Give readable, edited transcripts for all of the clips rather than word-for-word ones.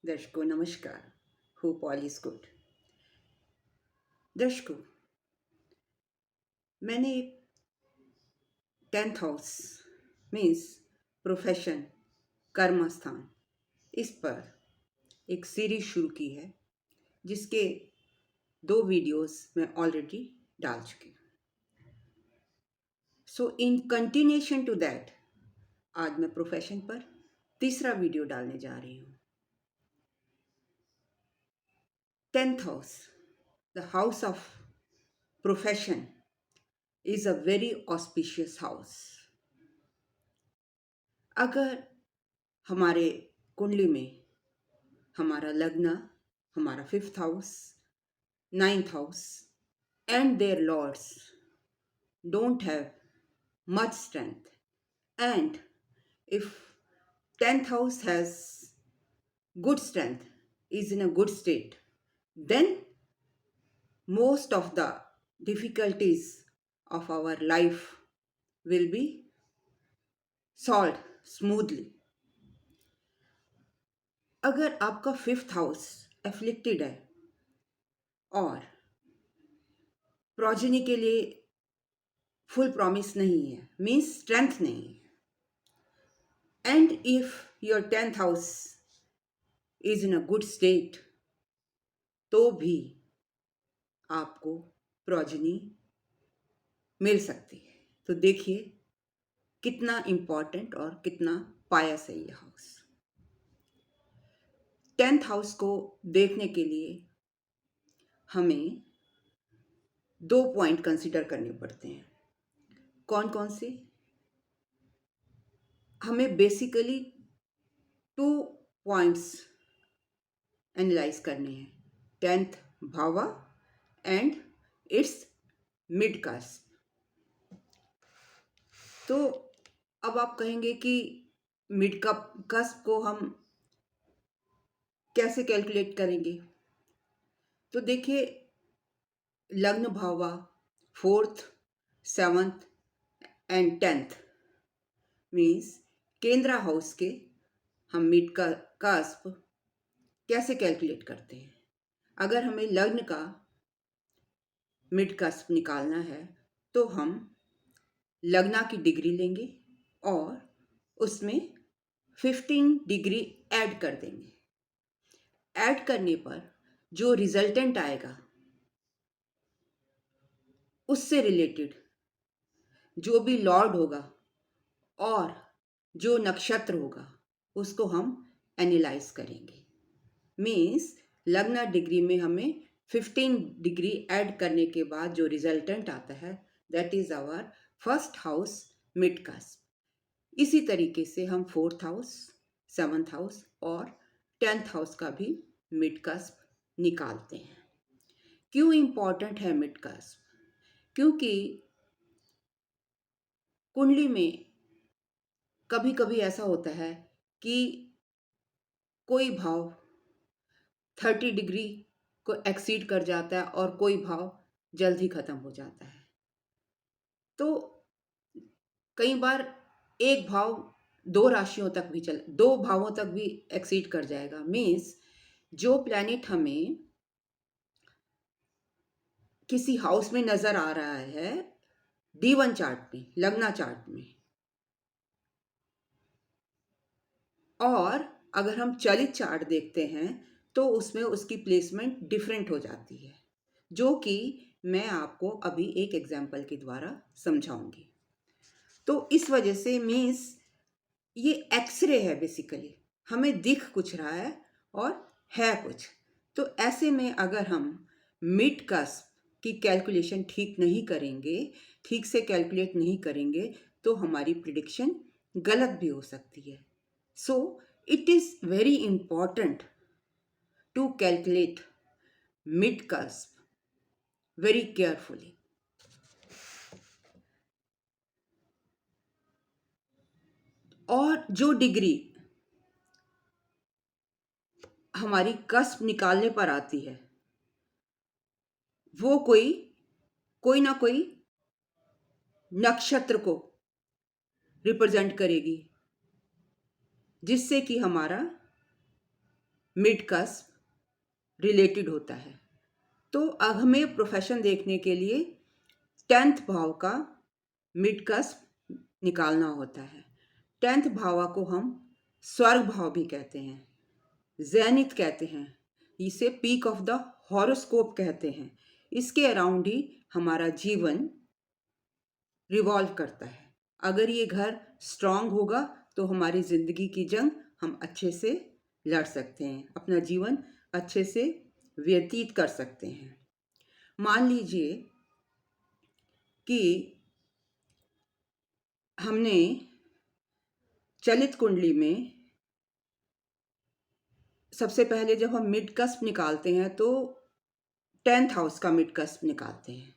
दर्शकों नमस्कार। Hope all is good. दर्शकों, मैंने 10th हाउस मीन्स प्रोफेशन, कर्म स्थान, इस पर एक सीरीज शुरू की है जिसके 2 वीडियोस मैं ऑलरेडी डाल चुकी हूँ। सो इन कंटिन्यूएशन टू दैट आज मैं प्रोफेशन पर तीसरा वीडियो डालने जा रही हूँ। 10th house, the house of profession, is a very auspicious house. अगर हमारे कुंडली में हमारा लग्न, हमारा 5th house, 9th house and their lords don't have much strength, and if 10th house has good strength, is in a good state, then most of the difficulties of our life will be solved smoothly. अगर आपका 5th house afflicted है और progeny के लिए full promise नहीं है, means strength नहीं है, and if your 10th house is in a good state, तो भी आपको प्रोजेनी मिल सकती है। तो देखिए कितना इम्पॉर्टेंट और कितना पायस है ये हाउस। 10th हाउस को देखने के लिए हमें 2 पॉइंट कंसिडर करने पड़ते हैं। कौन कौन से? हमें बेसिकली 2 पॉइंट्स एनालाइज करने हैं, 10th भावा एंड इट्स मिड कास्ट। तो अब आप कहेंगे कि मिड कास्ट को हम कैसे कैलकुलेट करेंगे? तो देखिए, लग्न भावा 4th, 7th and 10th means केंद्रा हाउस के हम मिड का कास्प कैसे कैलकुलेट करते हैं? अगर हमें लग्न का मिड कास्प निकालना है तो हम लग्ना की डिग्री लेंगे और उसमें 15 डिग्री ऐड कर देंगे। ऐड करने पर जो रिजल्टेंट आएगा उससे रिलेटेड जो भी लॉर्ड होगा और जो नक्षत्र होगा उसको हम एनालाइज करेंगे। मीन्स लग्ना डिग्री में हमें 15 डिग्री ऐड करने के बाद जो रिजल्टेंट आता है that is our 1st house mid cusp. इसी तरीके से हम 4th हाउस, 7th हाउस और 10th हाउस का भी मिड कास्ट निकालते हैं। क्यों इम्पॉर्टेंट है मिड कास्ट? क्योंकि कुंडली में कभी कभी ऐसा होता है कि कोई भाव 30 डिग्री को एक्सीड कर जाता है और कोई भाव जल्द ही खत्म हो जाता है। तो कई बार एक भाव 2 भावों तक भी एक्सीड कर जाएगा। मीन्स जो प्लैनेट हमें किसी हाउस में नजर आ रहा है D1 चार्ट में, लग्ना चार्ट में, और अगर हम चलित चार्ट देखते हैं तो उसमें उसकी प्लेसमेंट डिफरेंट हो जाती है, जो कि मैं आपको अभी एक एग्जाम्पल के द्वारा समझाऊंगी। तो इस वजह से मीन्स ये एक्सरे है, बेसिकली हमें दिख कुछ रहा है और है कुछ। तो ऐसे में अगर हम मिड कास्ट की कैलकुलेशन ठीक नहीं करेंगे, ठीक से कैलकुलेट नहीं करेंगे, तो हमारी प्रिडिक्शन गलत भी हो सकती है। So it is very important to calculate mid-cusp very carefully. और जो डिग्री हमारी कस्प निकालने पर आती है वो कोई ना कोई नक्षत्र को रिप्रेजेंट करेगी, जिससे कि हमारा मिड कस्प रिलेटेड होता है। तो अब हमें प्रोफेशन देखने के लिए 10th भाव का मिड कस्प निकालना होता है। 10th भाव को हम स्वर्ग भाव भी कहते हैं, जेनिथ कहते हैं, इसे पीक ऑफ द हॉरोस्कोप कहते हैं। इसके अराउंड ही हमारा जीवन रिवॉल्व करता है। अगर ये घर स्ट्रांग होगा तो हमारी ज़िंदगी की जंग हम अच्छे से लड़ सकते हैं, अपना जीवन अच्छे से व्यतीत कर सकते हैं। मान लीजिए कि हमने चलित कुंडली में सबसे पहले जब हम मिड कस्प निकालते हैं तो 10th हाउस का मिड कस्प निकालते हैं।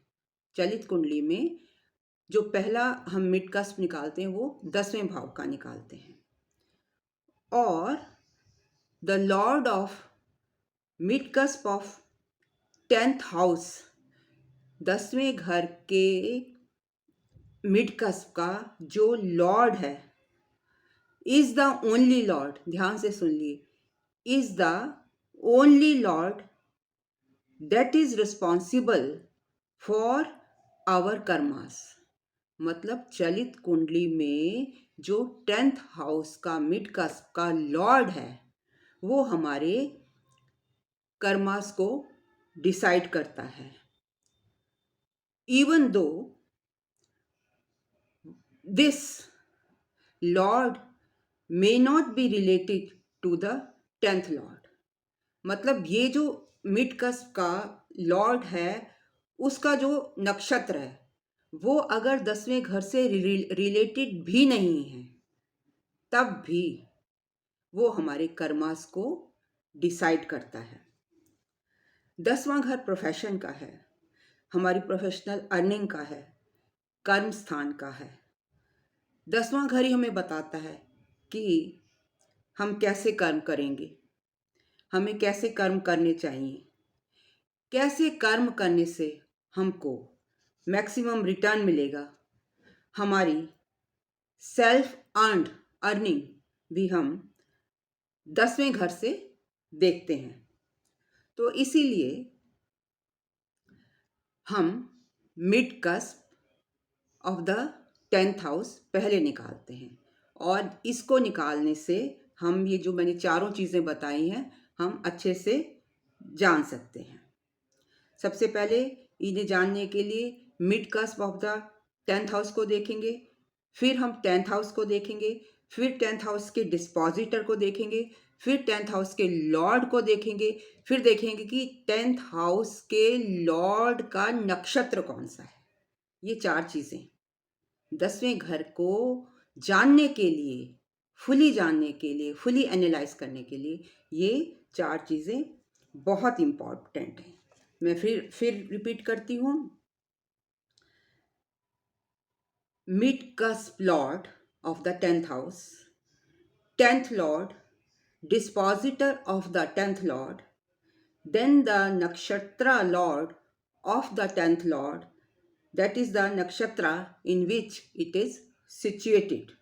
चलित कुंडली में जो पहला हम मिड कस्प निकालते हैं वो 10वें भाव का निकालते हैं। और the lord of mid cusp of 10th house, 10वें घर के मिड कस्प का जो लॉर्ड है, इज द ओनली लॉर्ड, ध्यान से सुन लिए, is the only lord that is responsible for our कर्मास। मतलब चलित कुंडली में जो 10th हाउस का मिड कस्प का लॉर्ड है वो हमारे कर्मास को डिसाइड करता है। Even though this lord may not be related to the 10th lord, मतलब ये जो मिड कस्प का लॉर्ड है उसका जो नक्षत्र है वो अगर 10वें घर से रिलेटेड भी नहीं है तब भी वो हमारे कर्मास को डिसाइड करता है। 10वां घर प्रोफेशन का है, हमारी प्रोफेशनल अर्निंग का है, कर्म स्थान का है। 10वां घर ही हमें बताता है कि हम कैसे कर्म करेंगे, हमें कैसे कर्म करने चाहिए, कैसे कर्म करने से हमको मैक्सिमम रिटर्न मिलेगा, हमारी सेल्फ अर्न्ड अर्निंग भी हम 10वें घर से देखते हैं। तो इसीलिए हम mid cusp of the 10th house पहले निकालते हैं और इसको निकालने से हम ये जो मैंने चारों चीज़ें बताई हैं हम अच्छे से जान सकते हैं। सबसे पहले इन्हें जानने के लिए mid cusp of the 10th house को देखेंगे, फिर हम 10th हाउस को देखेंगे, फिर 10th हाउस के डिस्पोजिटर को देखेंगे, फिर 10th हाउस के लॉर्ड को देखेंगे, फिर देखेंगे कि 10th हाउस के लॉर्ड का नक्षत्र कौन सा है। ये चार चीज़ें 10वें घर को जानने के लिए, फुली जानने के लिए, फुली एनालाइज करने के लिए ये चार चीज़ें बहुत इम्पॉर्टेंट हैं। मैं फिर रिपीट करती हूँ। Mid cusp lord of the 10th house, 10th Lord, dispositor of the 10th lord, then the nakshatra lord of the 10th lord, that is the nakshatra in which it is situated.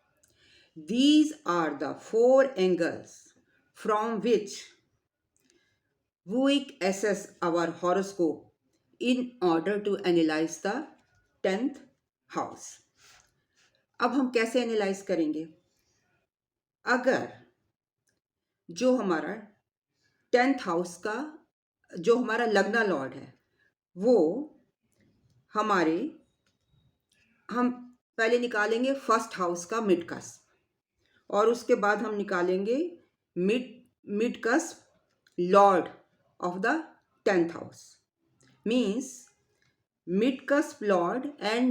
These are the four angles from which we assess our horoscope in order to analyze the 10th house. अब हम कैसे analyse करेंगे? अगर जो हमारा 10th house का जो हमारा लग्ना लॉर्ड है वो हम पहले निकालेंगे फर्स्ट हाउस का मिड कस्प और उसके बाद हम निकालेंगे mid cusp lord of the 10th house. Means mid cusp Lord and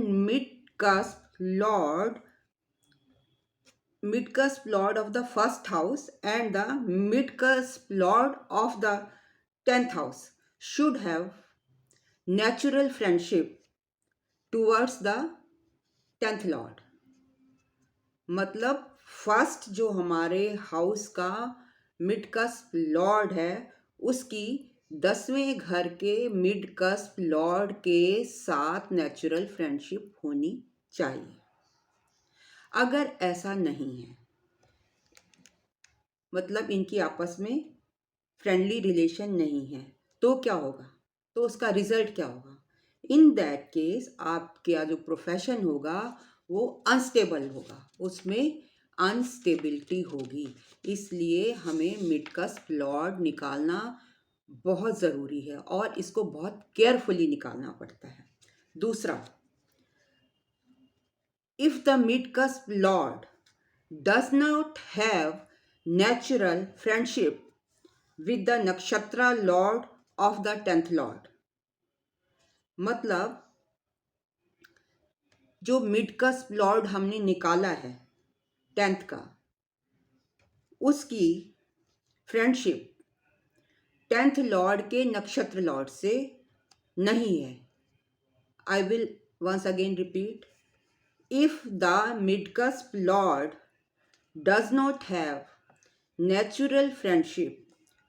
mid cusp lord of the first house and the mid cusp lord of the 10th house should have natural friendship towards the 10th lord। मतलब first जो हमारे house का mid cusp Lord है उसकी 10वें घर के mid cusp Lord के साथ नेचुरल फ्रेंडशिप होनी चाहिए। अगर ऐसा नहीं है, मतलब इनकी आपस में फ्रेंडली रिलेशन नहीं है, तो क्या होगा? तो उसका रिजल्ट क्या होगा? इन दैट केस आपका जो प्रोफेशन होगा वो अनस्टेबल होगा, उसमें अनस्टेबिलिटी होगी। इसलिए हमें मिडकस्प लॉर्ड निकालना बहुत ज़रूरी है और इसको बहुत केयरफुली निकालना पड़ता है। दूसरा, if the midcusp lord does not have natural friendship with the nakshatra lord of the 10th lord, मतलब जो मिडकस्प लॉर्ड हमने निकाला है 10th का, उसकी फ्रेंडशिप 10th लॉर्ड के नक्षत्र लॉर्ड से नहीं है। I will once again repeat, if the midcusp lord does not have natural friendship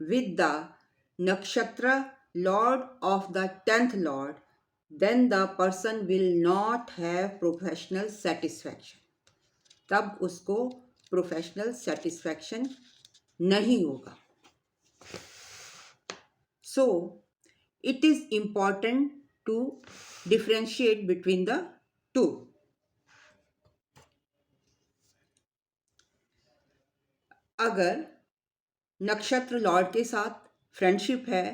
with the nakshatra lord of the 10th lord, then the person will not have professional satisfaction, तब उसको professional satisfaction नहीं होगा। So it is important to differentiate between the two. अगर नक्षत्र Lord के साथ friendship है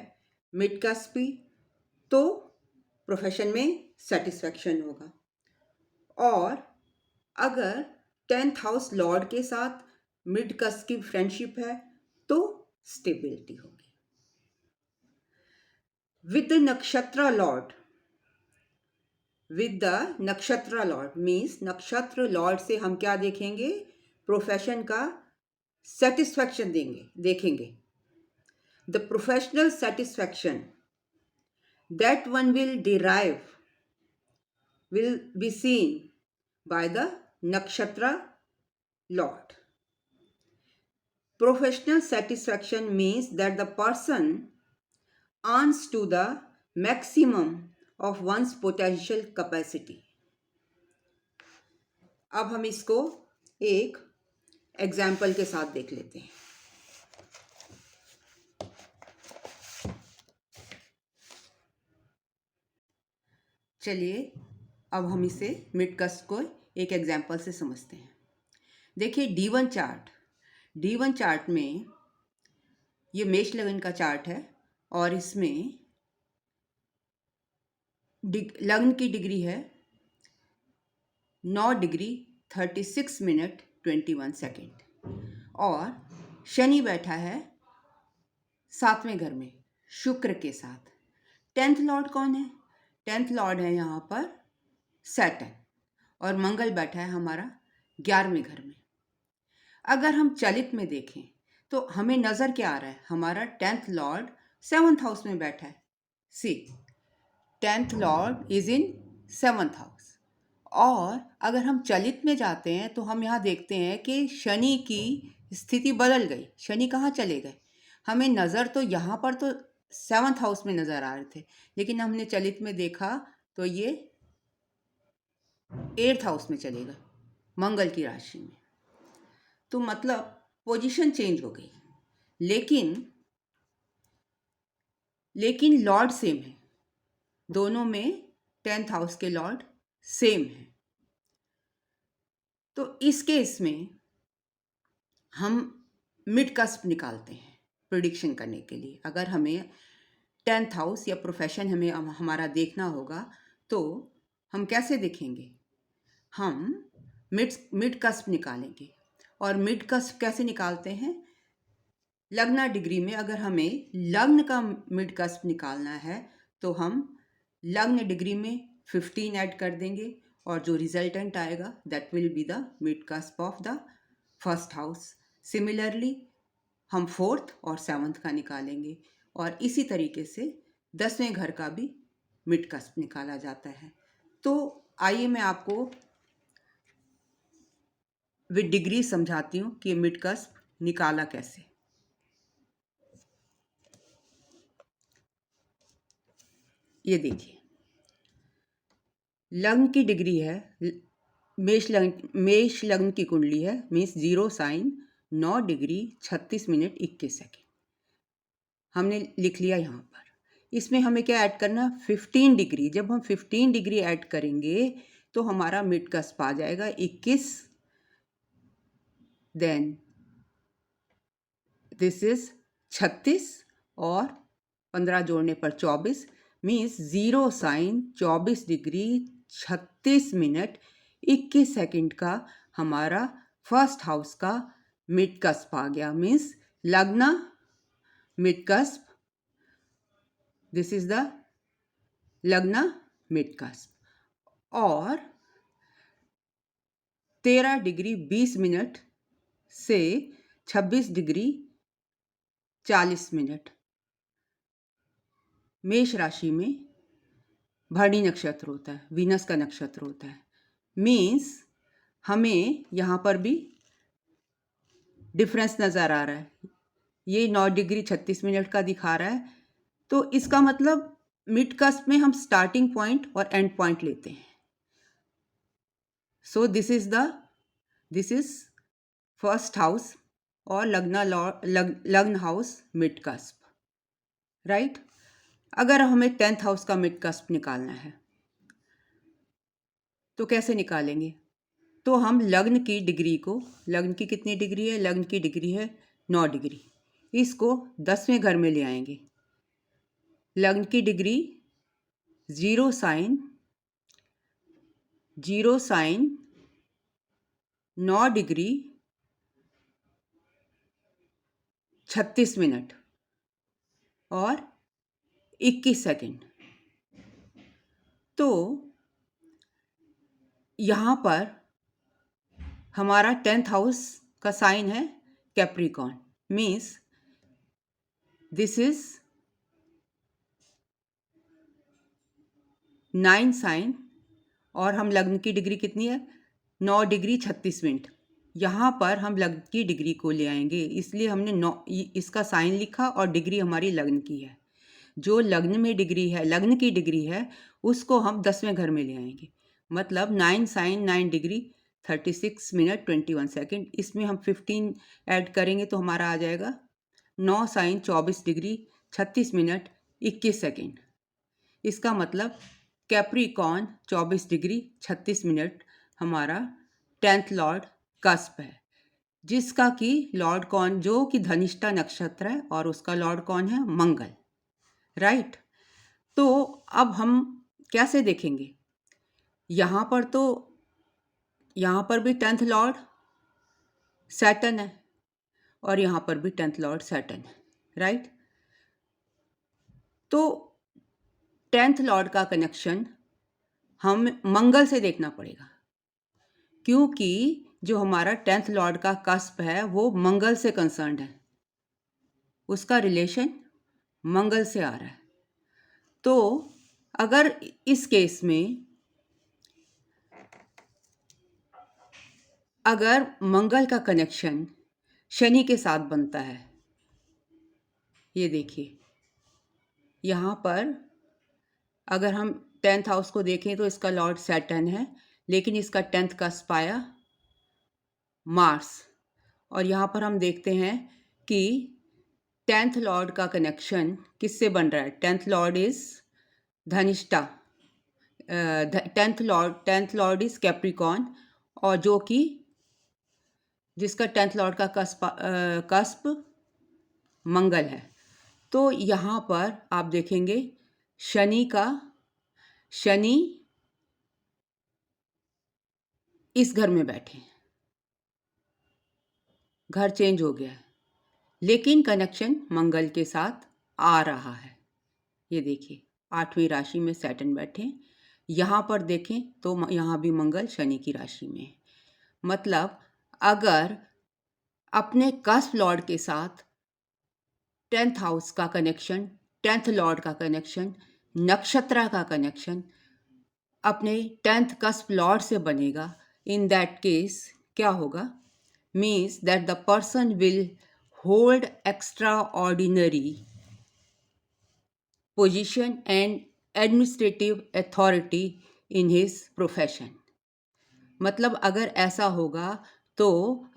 मिडकस्पी, तो प्रोफेशन में सेटिस्फैक्शन होगा, और अगर 10th हाउस लॉर्ड के साथ मिडकस्प की फ्रेंडशिप है तो स्टेबिलिटी होगी। विद द नक्षत्र लॉर्ड, विद द नक्षत्र लॉर्ड मीन्स नक्षत्र लॉर्ड से हम क्या देखेंगे? प्रोफेशन का सेटिस्फैक्शन देखेंगे। The professional satisfaction that one will derive will be seen by the nakshatra lord. Professional satisfaction means that the person earns to the maximum of one's potential capacity. अब हम इसको एक एग्जाम्पल के साथ देख लेते हैं। चलिए अब हम इसे मिडकस्प को एक एग्जाम्पल से समझते हैं। देखिए D1 चार्ट में ये मेष लगन का चार्ट है और इसमें लग्न की डिग्री है 9 डिग्री 36 मिनट 21 सेकेंड, और शनि बैठा है 7वें घर में शुक्र के साथ। 10th लॉर्ड कौन है? 10th लॉर्ड है यहाँ पर सैटर्न, और मंगल बैठा है हमारा 11वें घर में। अगर हम चलित में देखें तो हमें नज़र क्या आ रहा है? हमारा 10th लॉर्ड 7th हाउस में बैठा है। सी 10th lord is in 7th house. और अगर हम चलित में जाते हैं तो हम यहाँ देखते हैं कि शनि की स्थिति बदल गई। शनि कहाँ चले गए? हमें नज़र तो यहाँ पर तो 7th हाउस में नज़र आ रहे थे, लेकिन हमने चलित में देखा तो ये 8th हाउस में चले गए, मंगल की राशि में। तो मतलब पोजीशन चेंज हो गई, लेकिन लॉर्ड सेम है। दोनों में 10th हाउस के लॉर्ड सेम है। तो इस केस में हम मिडकस्प निकालते हैं प्रिडिक्शन करने के लिए। अगर हमें 10th हाउस या प्रोफेशन हमें हमारा देखना होगा तो हम कैसे देखेंगे? हम मिडकस्प निकालेंगे। और मिडकस्प कैसे निकालते हैं? लग्न डिग्री में अगर हमें लग्न का मिडकस्प निकालना है तो हम लग्न डिग्री में 15 ऐड कर देंगे, और जो रिजल्टेंट आएगा that will be the mid cusp of the first house. Similarly हम 4th और 7th का निकालेंगे, और इसी तरीके से 10वें घर का भी मिडकस्प निकाला जाता है। तो आइए मैं आपको विद डिग्री समझाती हूँ कि मिडकस्प निकाला कैसे। ये देखिए, लग्न की डिग्री है, मेष लग्न की कुंडली है, means 0 sign 9 degree 36 minute 21 second. हमने लिख लिया यहाँ पर। इसमें हमें क्या ऐड करना, 15 डिग्री। जब हम 15 डिग्री ऐड करेंगे तो हमारा मिड कस्प आ जाएगा 21। देन दिस इज 36 और 15 जोड़ने पर 24, means 0 sign 24 degree 36 minute 21 second का हमारा फर्स्ट हाउस का मिड कस्प आ गया। मीन्स लग्न mid cusp, this is the लग्न मिड कस्प। और 13 डिग्री 20 मिनट से 26 डिग्री 40 मिनट मेष राशि में भरणी नक्षत्र होता है, वीनस का नक्षत्र होता है। मीन्स हमें यहाँ पर भी डिफरेंस नज़र आ रहा है। ये 9 डिग्री 36 मिनट का दिखा रहा है, तो इसका मतलब मिड कस्प में हम स्टार्टिंग पॉइंट और एंड पॉइंट लेते हैं। So this is first house और लग्न हाउस मिड कस्प, राइट। अगर हमें 10th हाउस का मिड कस्प निकालना है तो कैसे निकालेंगे? तो हम लग्न की डिग्री को, लग्न की कितनी डिग्री है? लग्न की डिग्री है 9 डिग्री। इसको 10वें घर में ले आएंगे। लग्न की डिग्री 0 साइन 9 डिग्री 36 मिनट और 21 सेकंड। तो यहाँ पर हमारा 10th हाउस का साइन है Capricorn. Means this is 9 sign और हम लग्न की डिग्री कितनी है? 9 डिग्री 36 मिनट। यहाँ पर हम लग्न की डिग्री को ले आएंगे, इसलिए हमने 9 इसका साइन लिखा और डिग्री हमारी लग्न की है। जो लग्न में डिग्री है, लग्न की डिग्री है, उसको हम 10वें घर में ले आएंगे। मतलब 9 साइन 9 डिग्री 36 मिनट 21 सेकेंड। इसमें हम 15 ऐड करेंगे तो हमारा आ जाएगा 9 साइन 24 डिग्री 36 मिनट 21 सेकेंड। इसका मतलब कैप्रिकॉर्न 24 डिग्री 36 मिनट हमारा 10th लॉर्ड कस्प है, जिसका कि लॉर्ड कौन, जो कि धनिष्ठा नक्षत्र है और उसका लॉर्ड कौन है? मंगल, राइट। तो अब हम कैसे देखेंगे? यहाँ पर भी 10th लॉर्ड सैटर्न है और यहाँ पर भी 10th लॉर्ड सैटर्न है, राइट। तो 10th लॉर्ड का कनेक्शन हम मंगल से देखना पड़ेगा, क्योंकि जो हमारा 10th लॉर्ड का कस्प है वो मंगल से कंसर्न्ड है, उसका रिलेशन मंगल से आ रहा है। तो अगर इस केस में अगर मंगल का कनेक्शन शनि के साथ बनता है, ये देखिए यहाँ पर अगर हम 10th हाउस को देखें तो इसका लॉर्ड सैटर्न है, लेकिन इसका 10th कस्प आया मार्स। और यहाँ पर हम देखते हैं कि 10th लॉर्ड का कनेक्शन किससे बन रहा है? 10th lord is Dhanishtha, 10th lord is Capricorn, और जो कि जिसका 10th लॉर्ड का कस्प मंगल है। तो यहाँ पर आप देखेंगे शनि इस घर में बैठे, घर चेंज हो गया है, लेकिन कनेक्शन मंगल के साथ आ रहा है। ये देखिए 8वीं राशि में सैटर्न बैठे। यहाँ पर देखें तो यहाँ भी मंगल शनि की राशि में है। मतलब अगर अपने कस्प लॉर्ड के साथ 10th हाउस का कनेक्शन, 10th लॉर्ड का कनेक्शन, नक्षत्र का कनेक्शन अपने 10th कस्प लॉर्ड से बनेगा, इन दैट केस क्या होगा? Means that the person will hold extra ordinary position and administrative authority in his profession. मतलब अगर ऐसा होगा तो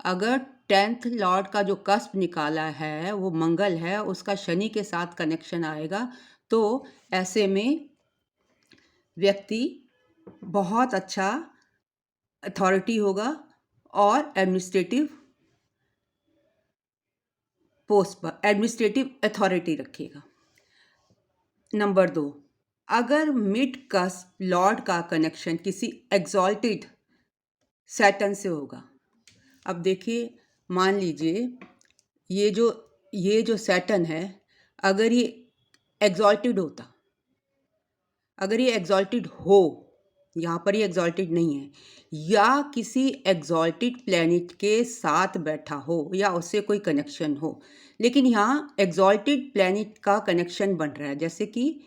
अगर 10th लॉर्ड का जो कस्प निकाला है वो मंगल है, उसका शनि के साथ कनेक्शन आएगा, तो ऐसे में व्यक्ति बहुत अच्छा अथॉरिटी होगा और एडमिनिस्ट्रेटिव पोस्ट पर एडमिनिस्ट्रेटिव अथॉरिटी रखेगा। नंबर 2, अगर मिड कस्प लॉर्ड का कनेक्शन किसी एग्जॉल्टेड सैटर्न से होगा। अब देखिए, मान लीजिए ये जो सैटर्न है, अगर ये एग्जॉल्टेड होता, अगर ये एग्जॉल्टेड हो, यहाँ पर ये एग्जॉल्टेड नहीं है, या किसी एग्जॉल्टेड प्लैनेट के साथ बैठा हो या उससे कोई कनेक्शन हो, लेकिन यहाँ एग्जॉल्टेड प्लैनेट का कनेक्शन बन रहा है, जैसे कि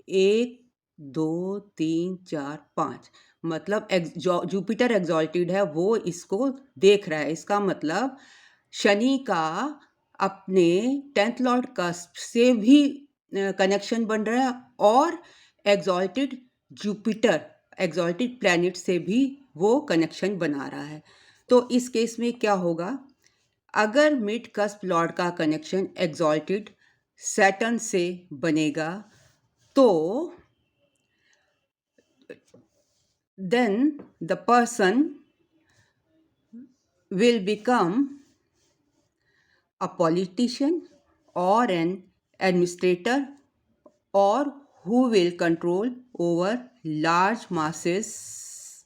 1 2 3 4 5, मतलब जुपिटर एग्जॉल्टेड है, वो इसको देख रहा है। इसका मतलब शनि का अपने 10th लॉर्ड का से भी कनेक्शन बन रहा है, और एग्जॉल्टेड जुपिटर एग्जॉल्टेड प्लैनेट से भी वो कनेक्शन बना रहा है। तो इस केस में क्या होगा, अगर मिड कस्प लॉर्ड का कनेक्शन एग्जॉल्टेड सैटर्न से बनेगा, तो then the person will become a politician or an administrator, or who will control over large masses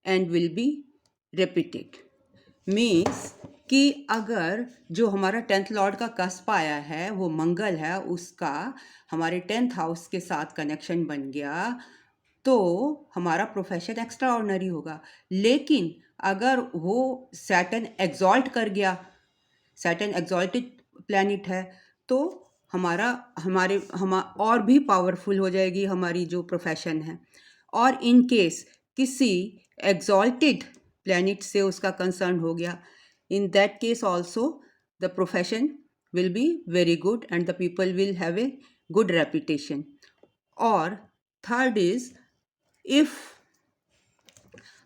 and will be repeated. Means कि अगर जो हमारा 10th लॉर्ड का कस्प आया है वो मंगल है, उसका हमारे 10th हाउस के साथ कनेक्शन बन गया, तो हमारा प्रोफेशन एक्स्ट्रा ऑर्डिनरी होगा। लेकिन अगर वो सैटर्न एग्जॉल्ट कर गया, सैटर्न एग्जॉल्टेड प्लैनेट है, तो हम और भी पावरफुल हो जाएगी हमारी जो प्रोफेशन है। और इन केस किसी एग्जॉल्टेड प्लैनेट से उसका कंसर्न हो गया, in that case also the profession will be very good and the people will have a good reputation. और थर्ड इज, इफ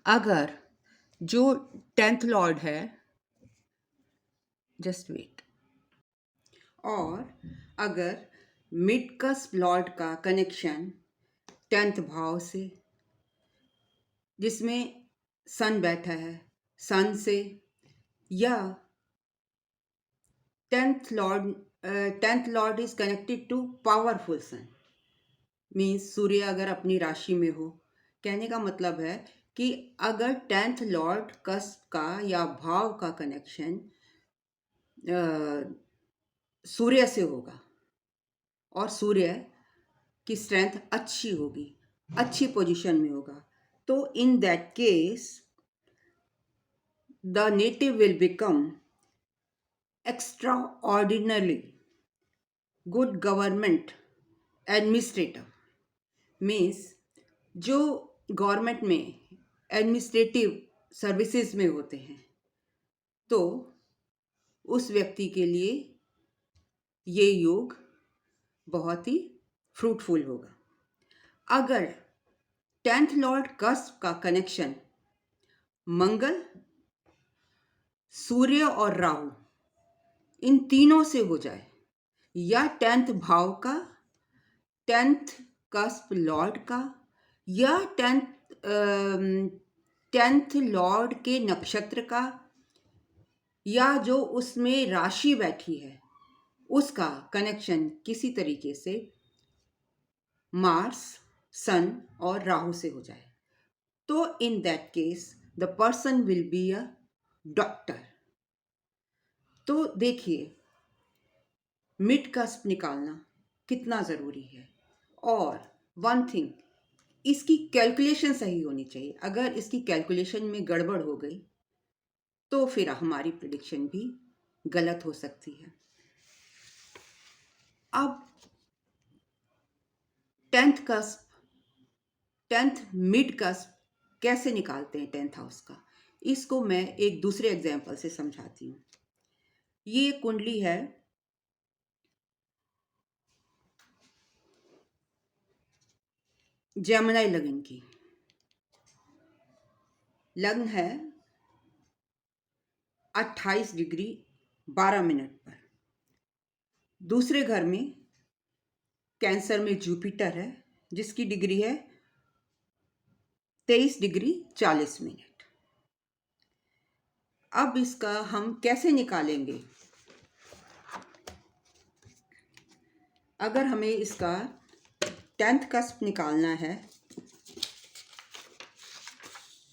अगर जो 10th लॉर्ड है, जस्ट वेट, और अगर मिड कस्प लॉर्ड का कनेक्शन 10th भाव से, जिसमें सन बैठा है, सन से, या 10th lord is connected to powerful sun, means सूर्य अगर अपनी राशि में हो। कहने का मतलब है कि अगर 10th लॉर्ड कस्प का या भाव का कनेक्शन सूर्य से होगा, और सूर्य की स्ट्रेंथ अच्छी होगी, अच्छी पोजीशन में होगा, तो in that case the native will become extra ordinarily good government administrator. Means जो गवर्नमेंट में एडमिनिस्ट्रेटिव सर्विसेज में होते हैं, तो उस व्यक्ति के लिए ये योग बहुत ही फ्रूटफुल होगा। अगर 10th लॉर्ड कस्प का कनेक्शन मंगल, सूर्य और राहु इन तीनों से हो जाए, या 10th भाव का, 10th कस्प लॉर्ड का, या 10th लॉर्ड के नक्षत्र का, या जो उसमें राशि बैठी है उसका कनेक्शन किसी तरीके से मार्स, सन और राहु से हो जाए, तो in that case the person will be a doctor. तो देखिए, मिड कस्प निकालना कितना ज़रूरी है। और वन थिंग, इसकी कैलकुलेशन सही होनी चाहिए। अगर इसकी कैलकुलेशन में गड़बड़ हो गई तो फिर हमारी प्रिडिक्शन भी गलत हो सकती है। अब 10th मिड कस्प कैसे निकालते हैं 10th हाउस का, इसको मैं एक दूसरे एग्जाम्पल से समझाती हूँ। ये कुंडली है जेमिनी लग्न की। लग्न है 28 डिग्री 12 मिनट पर। दूसरे घर में कैंसर में जुपिटर है, जिसकी डिग्री है 23 डिग्री 40 मिनट। अब इसका हम कैसे निकालेंगे? अगर हमें इसका 10th कस्प निकालना है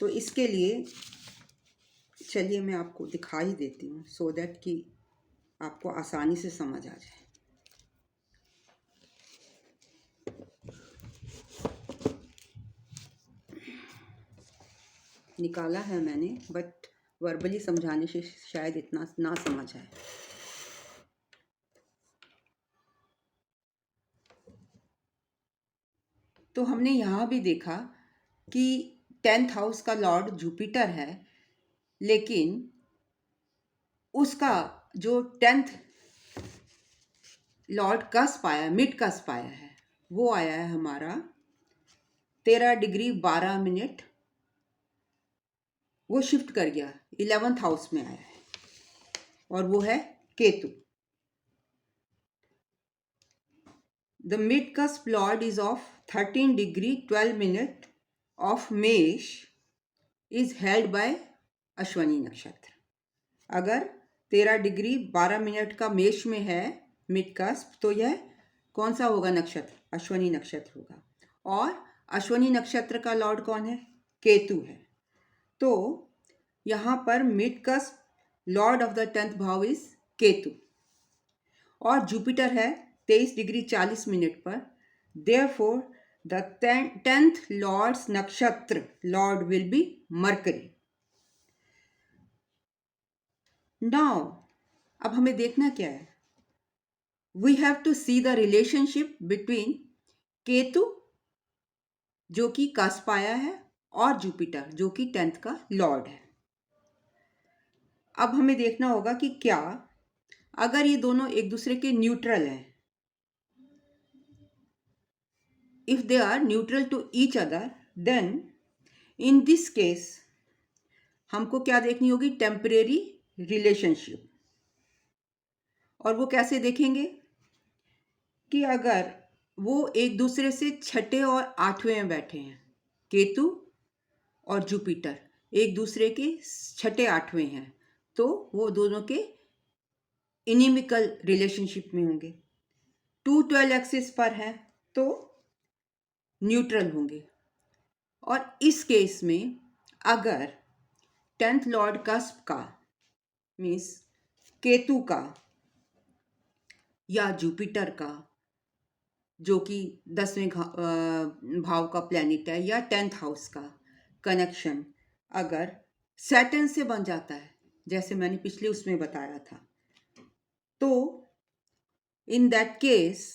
तो इसके लिए चलिए मैं आपको दिखा ही देती हूँ, सो दैट कि आपको आसानी से समझ आ जाए। निकाला है मैंने, बट वर्बली समझाने से शायद इतना ना समझ आए। तो हमने यहाँ भी देखा कि 10th हाउस का लॉर्ड जुपिटर है, लेकिन उसका जो 10th लॉर्ड कस्प आया, मिड कस्प आया है, वो आया है हमारा 13 डिग्री 12 मिनट। वो शिफ्ट कर गया, 11th हाउस में आया है, और वो है Ketu. The mid cusp Lord is of 13 degree 12 minute of मेष इज हेल्ड बाय अश्वनी नक्षत्र। अगर 13 डिग्री 12 मिनट का मेष में है मिड कस्प, तो यह कौन सा होगा नक्षत्र? अश्वनी नक्षत्र होगा। और अश्वनी नक्षत्र का लॉर्ड कौन है? केतु है। तो यहाँ पर mid cusp lord of the 10th भाव इज केतु, और जुपिटर है 23 डिग्री 40 मिनट पर। देयरफॉर द 10th लॉर्ड्स नक्षत्र lord will be Mercury. Now अब हमें देखना क्या है? We have to see the relationship between Ketu जो कि कस्प आया है और जुपिटर जो कि 10th का लॉर्ड है। अब हमें देखना होगा कि क्या अगर ये दोनों एक दूसरे के न्यूट्रल हैं, if they are neutral to each other, then in this case हमको क्या देखनी होगी? Temporary relationship. और वो कैसे देखेंगे? कि अगर वो एक दूसरे से छठे और आठवें में बैठे हैं, केतु और जुपिटर एक दूसरे के छठे आठवें हैं, तो वो दोनों के इनिमिकल रिलेशनशिप में होंगे। 212 एक्सिस पर है तो न्यूट्रल होंगे। और इस केस में अगर 10th लॉर्ड कस्प का मीन्स केतु का या जुपिटर का जो कि 10वें भाव का प्लैनेट है, या 10th हाउस का कनेक्शन अगर सैटर्न से बन जाता है, जैसे मैंने पिछले उसमें बताया था, तो in that case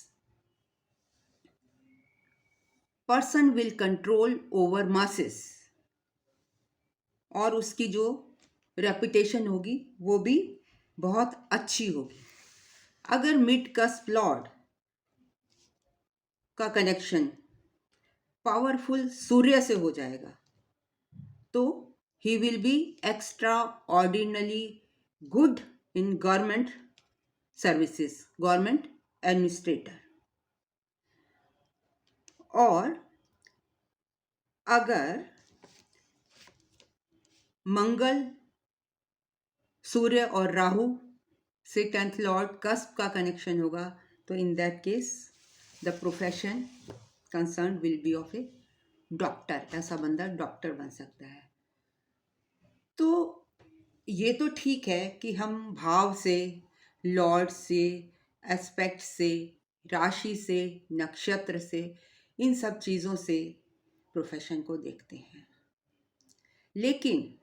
person will control over masses, और उसकी जो रेपुटेशन होगी वो भी बहुत अच्छी होगी। अगर मिड कस्प लॉर्ड का कनेक्शन पावरफुल सूर्य से हो जाएगा तो he will be extra ordinary good in government services, government administrator. और अगर मंगल, सूर्य और राहु से 10th लॉर्ड कस्प का कनेक्शन होगा तो in that case the profession concern will be of A doctor. ऐसा बंदा डॉक्टर बन सकता है। तो ये तो ठीक है कि हम भाव से, लॉर्ड से, एस्पेक्ट से, राशि से, नक्षत्र से, इन सब चीज़ों से प्रोफेशन को देखते हैं। लेकिन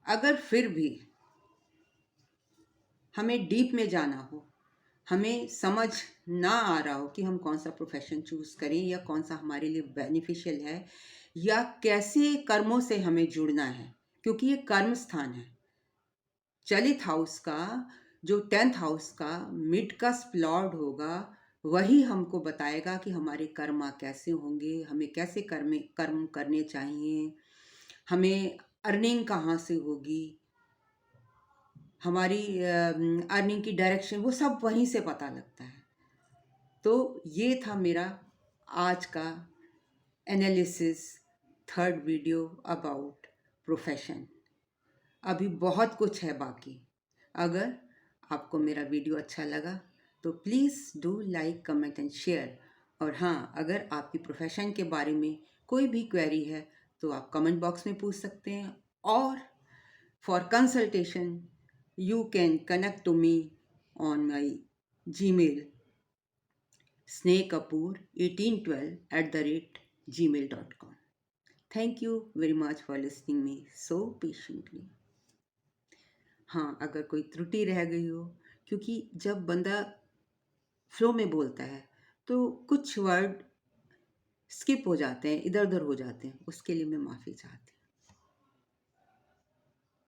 अगर फिर भी हमें डीप में जाना हो, हमें समझ ना आ रहा हो कि हम कौन सा प्रोफेशन चूज़ करें या कौन सा हमारे लिए बेनिफिशियल है, या कैसे कर्मों से हमें जुड़ना है, क्योंकि ये कर्म स्थान है। चलित हाउस का जो 10th हाउस का मिड कस्प लॉर्ड होगा, वही हमको बताएगा कि हमारे कर्म कैसे होंगे, हमें कैसे कर्म करने चाहिए, हमें अर्निंग कहाँ से होगी, हमारी अर्निंग की डायरेक्शन, वो सब वहीं से पता लगता है। तो ये था मेरा आज का analysis, third video about profession. अभी बहुत कुछ है बाकी। अगर आपको मेरा वीडियो अच्छा लगा तो please do like, comment and share. और हाँ, अगर आपकी प्रोफेशन के बारे में कोई भी क्वेरी है तो आप कमेंट बॉक्स में पूछ सकते हैं, और for consultation you can connect to me on my Gmail, snehkapoor1812@gmail.com. Thank you very much for listening me so patiently. हाँ, अगर कोई त्रुटि रह गई हो, क्योंकि जब बंदा फ्लो में बोलता है तो कुछ वर्ड स्किप हो जाते हैं, इधर उधर हो जाते हैं, उसके लिए मैं माफ़ी चाहती हूँ।